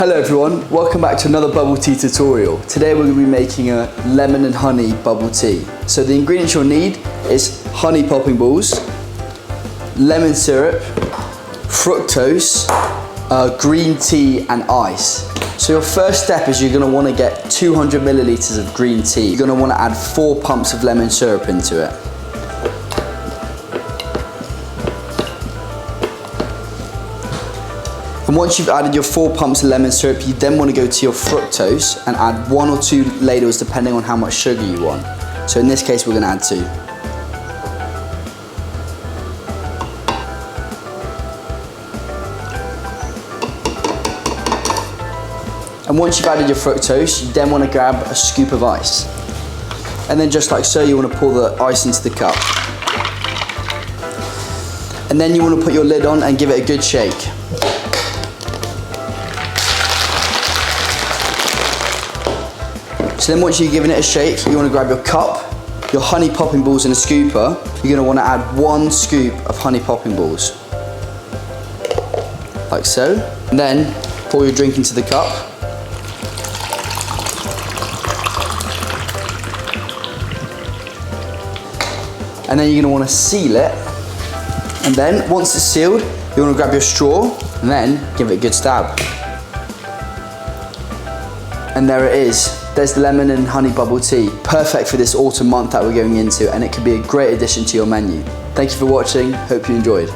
Hello everyone, welcome back to another bubble tea tutorial. Today we're going to be making a lemon and honey bubble tea. So the ingredients you'll need is honey popping balls, lemon syrup, fructose, green tea and ice. So your first step is you're going to want to get 200 milliliters of green tea. You're going to want to add 4 pumps of lemon syrup into it. And once you've added your 4 pumps of lemon syrup, you then want to go to your fructose and add 1 or 2 ladles depending on how much sugar you want. So in this case we're going to add 2. And once you've added your fructose, you then want to grab a scoop of ice. And then just like so, you want to pour the ice into the cup. And then you want to put your lid on and give it a good shake. So then once you've given it a shake, you want to grab your cup, your honey popping balls in a scooper. You're going to want to add 1 scoop of honey popping balls. Like so. And then pour your drink into the cup. And then you're going to want to seal it. And then once it's sealed, you want to grab your straw and then give it a good stab. And there it is. There's the lemon and honey bubble tea. Perfect for this autumn month that we're going into, and it could be a great addition to your menu. Thank you for watching, hope you enjoyed.